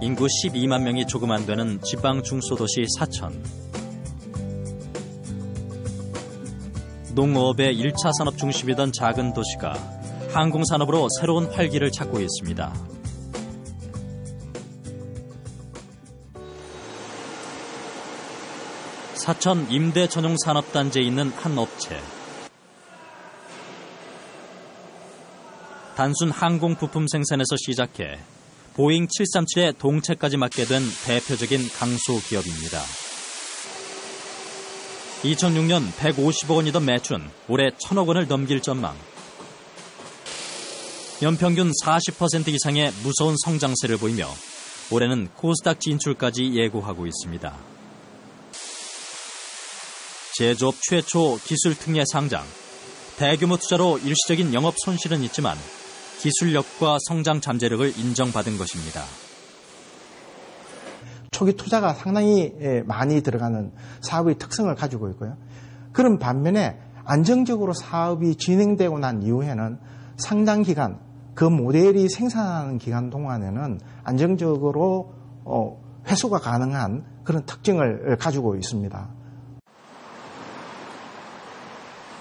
인구 12만 명이 조금 안 되는 지방 중소도시 사천. 농업의 1차 산업 중심이던 작은 도시가 항공산업으로 새로운 활기를 찾고 있습니다. 사천 임대 전용 산업단지에 있는 한 업체. 단순 항공 부품 생산에서 시작해 보잉 737의 동체까지 맡게 된 대표적인 강소 기업입니다. 2006년 150억 원이던 매출은 올해 1,000억 원을 넘길 전망. 연평균 40% 이상의 무서운 성장세를 보이며 올해는 코스닥 진출까지 예고하고 있습니다. 제조업 최초 기술 특례 상장. 대규모 투자로 일시적인 영업 손실은 있지만 기술력과 성장 잠재력을 인정받은 것입니다. 초기 투자가 상당히 많이 들어가는 사업의 특성을 가지고 있고요. 그런 반면에 안정적으로 사업이 진행되고 난 이후에는 상당 기간, 그 모델이 생산하는 기간 동안에는 안정적으로 회수가 가능한 그런 특징을 가지고 있습니다.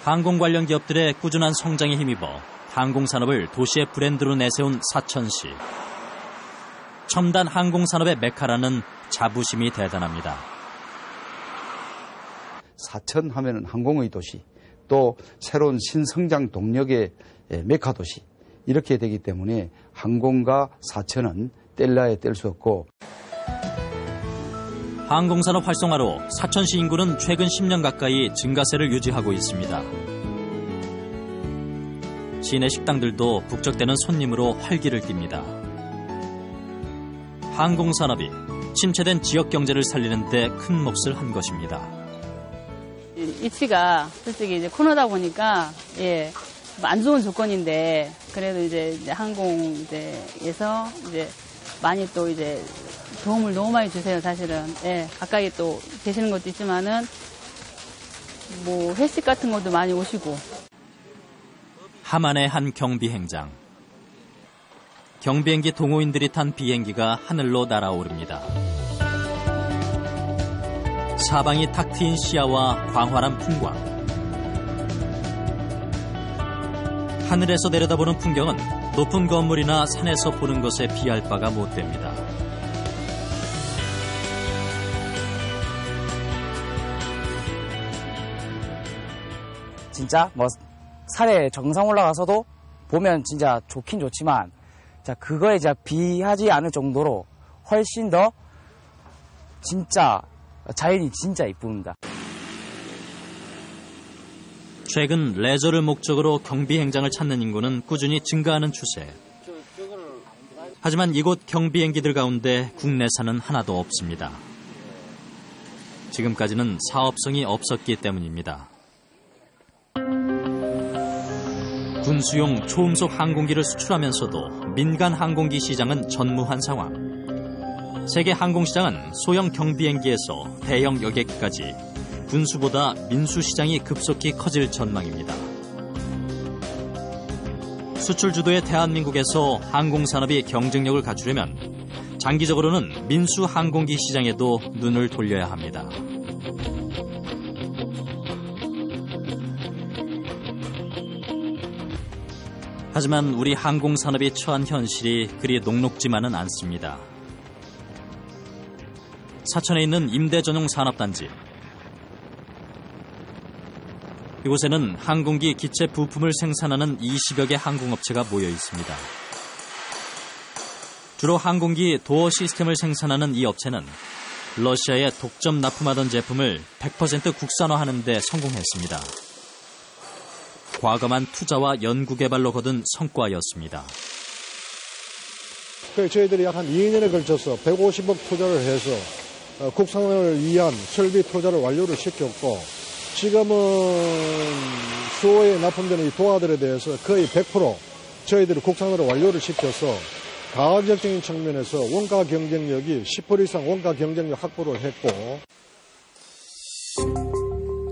항공 관련 기업들의 꾸준한 성장에 힘입어 항공산업을 도시의 브랜드로 내세운 사천시. 첨단 항공산업의 메카라는 자부심이 대단합니다. 사천 하면은 항공의 도시, 또 새로운 신성장 동력의 메카 도시, 이렇게 되기 때문에 항공과 사천은 뗄래야 뗄 수 없고. 항공산업 활성화로 사천시 인구는 최근 10년 가까이 증가세를 유지하고 있습니다. 시내 식당들도 북적대는 손님으로 활기를 띱니다. 항공산업이 침체된 지역 경제를 살리는 데 큰 몫을 한 것입니다. 입시가 솔직히 이제 코로나다 보니까 안 좋은 조건인데 그래도 이제 항공에서 이제 많이 또 이제 도움을 너무 많이 주세요. 사실은 가까이 또 계시는 것도 있지만은 뭐 회식 같은 것도 많이 오시고. 함안의 한 경비행장. 경비행기 동호인들이 탄 비행기가 하늘로 날아오릅니다. 사방이 탁 트인 시야와 광활한 풍광. 하늘에서 내려다보는 풍경은 높은 건물이나 산에서 보는 것에 비할 바가 못 됩니다. 진짜 산에 정상 올라가서도 보면 진짜 좋긴 좋지만 그거에 비하지 않을 정도로 훨씬 더 진짜 자연이 진짜 이쁩니다. 최근 레저를 목적으로 경비행장을 찾는 인구는 꾸준히 증가하는 추세. 하지만 이곳 경비행기들 가운데 국내산은 하나도 없습니다. 지금까지는 사업성이 없었기 때문입니다. 군수용 초음속 항공기를 수출하면서도 민간 항공기 시장은 전무한 상황. 세계 항공시장은 소형 경비행기에서 대형 여객기까지 군수보다 민수 시장이 급속히 커질 전망입니다. 수출 주도의 대한민국에서 항공산업이 경쟁력을 갖추려면 장기적으로는 민수 항공기 시장에도 눈을 돌려야 합니다. 하지만 우리 항공산업이 처한 현실이 그리 녹록지만은 않습니다. 사천에 있는 임대 전용 산업단지. 이곳에는 항공기 기체 부품을 생산하는 20여 개 항공업체가 모여 있습니다. 주로 항공기 도어 시스템을 생산하는 이 업체는 러시아에 독점 납품하던 제품을 100% 국산화하는 데 성공했습니다. 과감한 투자와 연구개발로 거둔 성과였습니다. 저희들이 약 한 2년에 걸쳐서 150억 투자를 해서 국산화를 위한 설비 투자를 완료를 시켰고, 지금은 수호에 납품되는 이 도화들에 대해서 거의 100% 저희들이 국산화를 완료를 시켜서 가격적인 측면에서 원가 경쟁력이 10% 이상 원가 경쟁력 확보를 했고.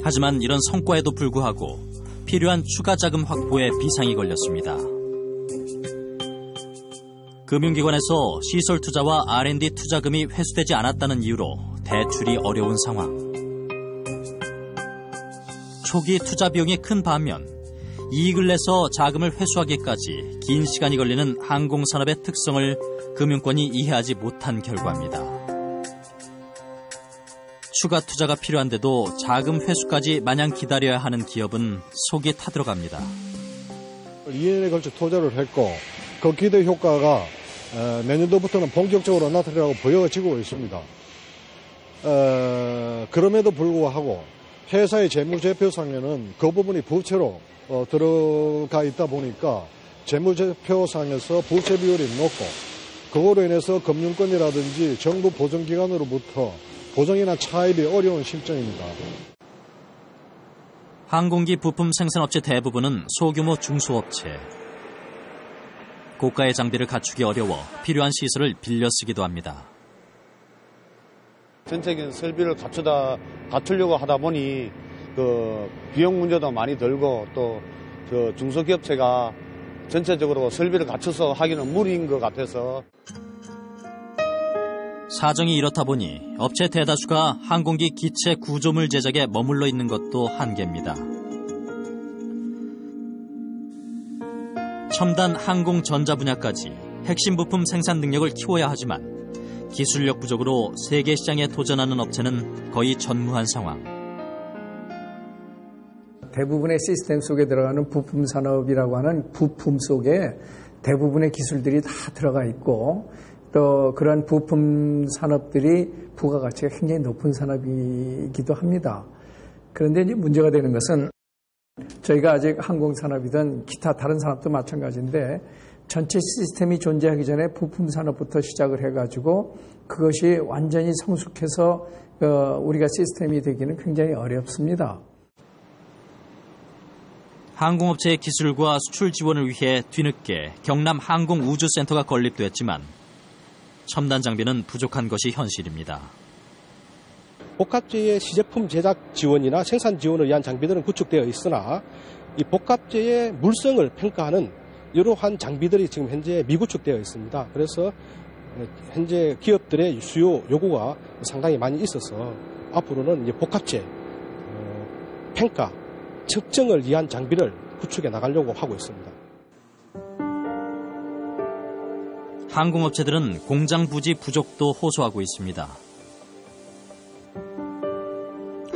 하지만 이런 성과에도 불구하고 필요한 추가 자금 확보에 비상이 걸렸습니다. 금융기관에서 시설 투자와 R&D 투자금이 회수되지 않았다는 이유로 대출이 어려운 상황. 초기 투자 비용이 큰 반면 이익을 내서 자금을 회수하기까지 긴 시간이 걸리는 항공산업의 특성을 금융권이 이해하지 못한 결과입니다. 추가 투자가 필요한데도 자금 회수까지 마냥 기다려야 하는 기업은 속이 타들어갑니다. 2년에 걸쳐 투자를 했고 그 기대 효과가 내년도부터는 본격적으로 나타나고 보여지고 있습니다. 그럼에도 불구하고 회사의 재무제표상에는 그 부분이 부채로 들어가 있다 보니까 재무제표상에서 부채 비율이 높고 그거로 인해서 금융권이라든지 정부 보증기관으로부터 보증이나 차입이 어려운 실정입니다. 항공기 부품 생산업체 대부분은 소규모 중소업체. 고가의 장비를 갖추기 어려워 필요한 시설을 빌려 쓰기도 합니다. 전체적인 설비를 갖추려고 하다 보니 그 비용 문제도 많이 들고 또 그 중소기업체가 전체적으로 설비를 갖춰서 하기는 무리인 것 같아서. 사정이 이렇다 보니 업체 대다수가 항공기 기체 구조물 제작에 머물러 있는 것도 한계입니다. 첨단 항공 전자 분야까지 핵심 부품 생산 능력을 키워야 하지만 기술력 부족으로 세계 시장에 도전하는 업체는 거의 전무한 상황. 대부분의 시스템 속에 들어가는 부품 산업이라고 하는 부품 속에 대부분의 기술들이 다 들어가 있고 또 그런 부품 산업들이 부가가치가 굉장히 높은 산업이기도 합니다. 그런데 이제 문제가 되는 것은 저희가 아직 항공산업이든 기타 다른 산업도 마찬가지인데 전체 시스템이 존재하기 전에 부품 산업부터 시작을 해가지고 그것이 완전히 성숙해서 우리가 시스템이 되기는 굉장히 어렵습니다. 항공업체의 기술과 수출 지원을 위해 뒤늦게 경남 항공우주센터가 건립됐지만 첨단 장비는 부족한 것이 현실입니다. 복합제의 시제품 제작 지원이나 생산 지원을 위한 장비들은 구축되어 있으나 이 복합제의 물성을 평가하는 이러한 장비들이 지금 현재 미구축되어 있습니다. 그래서 현재 기업들의 수요 요구가 상당히 많이 있어서 앞으로는 이제 복합제 평가 측정을 위한 장비를 구축해 나가려고 하고 있습니다. 항공업체들은 공장 부지 부족도 호소하고 있습니다.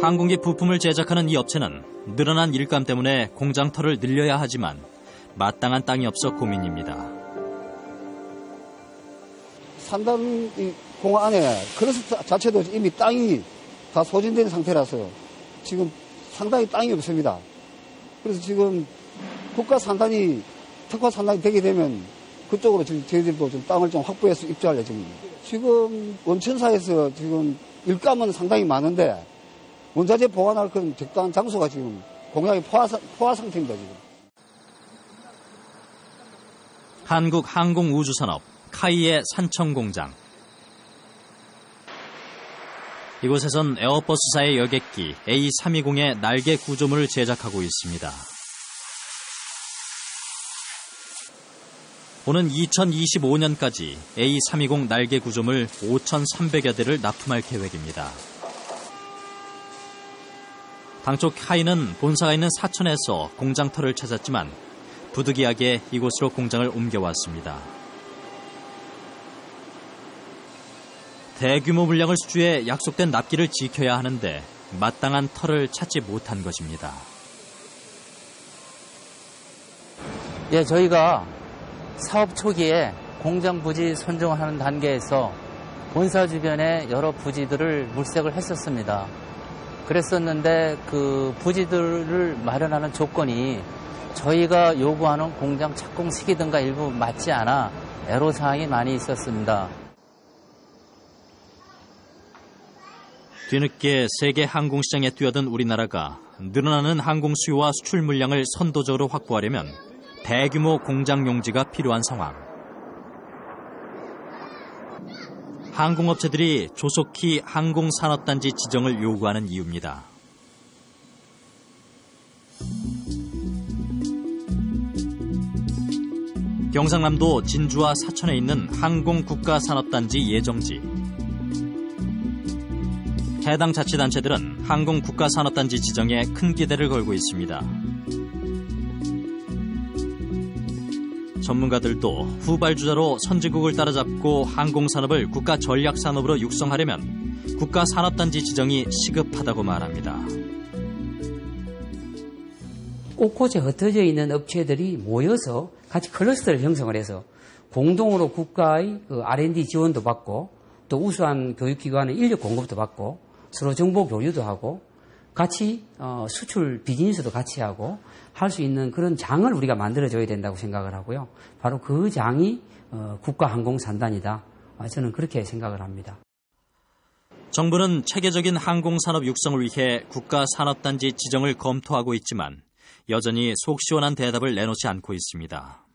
항공기 부품을 제작하는 이 업체는 늘어난 일감 때문에 공장터를 늘려야 하지만 마땅한 땅이 없어 고민입니다. 산단 공항 안에 크로스 자체도 이미 땅이 다 소진된 상태라서 지금 상당히 땅이 없습니다. 그래서 지금 국가 산단이 특화 산단이 되게 되면 그쪽으로 지금 저희들도 좀 땅을 좀 확보해서 입주할 예정입니다. 지금 원천사에서 지금 일감은 상당히 많은데 원자재 보관할 그런 적당한 장소가 지금 공약이 포화 상태입니다. 지금. 한국항공우주산업 카이의 산청공장. 이곳에선 에어버스사의 여객기 A320의 날개 구조물을 제작하고 있습니다. 오는 2025년까지 A320 날개 구조물 5,300여 대를 납품할 계획입니다. 당초 카이는 본사가 있는 사천에서 공장터를 찾았지만 부득이하게 이곳으로 공장을 옮겨왔습니다. 대규모 물량을 수주해 약속된 납기를 지켜야 하는데 마땅한 터를 찾지 못한 것입니다. 예, 저희가 사업 초기에 공장 부지 선정하는 단계에서 본사 주변에 여러 부지들을 물색을 했었습니다. 그랬었는데 그 부지들을 마련하는 조건이 저희가 요구하는 공장 착공 시기 등과 일부 맞지 않아 애로사항이 많이 있었습니다. 뒤늦게 세계 항공시장에 뛰어든 우리나라가 늘어나는 항공 수요와 수출 물량을 선도적으로 확보하려면 대규모 공장 용지가 필요한 상황. 항공업체들이 조속히 항공산업단지 지정을 요구하는 이유입니다. 경상남도 진주와 사천에 있는 항공국가산업단지 예정지. 해당 자치단체들은 항공국가산업단지 지정에 큰 기대를 걸고 있습니다. 전문가들도 후발주자로 선진국을 따라잡고 항공산업을 국가 전략산업으로 육성하려면 국가산업단지 지정이 시급하다고 말합니다. 곳곳에 흩어져 있는 업체들이 모여서 같이 클러스터를 형성을 해서 공동으로 국가의 R&D 지원도 받고 또 우수한 교육기관의 인력 공급도 받고 서로 정보 교류도 하고 같이 수출 비즈니스도 같이 하고 할 수 있는 그런 장을 우리가 만들어줘야 된다고 생각을 하고요. 바로 그 장이 국가항공산단이다. 저는 그렇게 생각을 합니다. 정부는 체계적인 항공산업 육성을 위해 국가산업단지 지정을 검토하고 있지만 여전히 속 시원한 대답을 내놓지 않고 있습니다.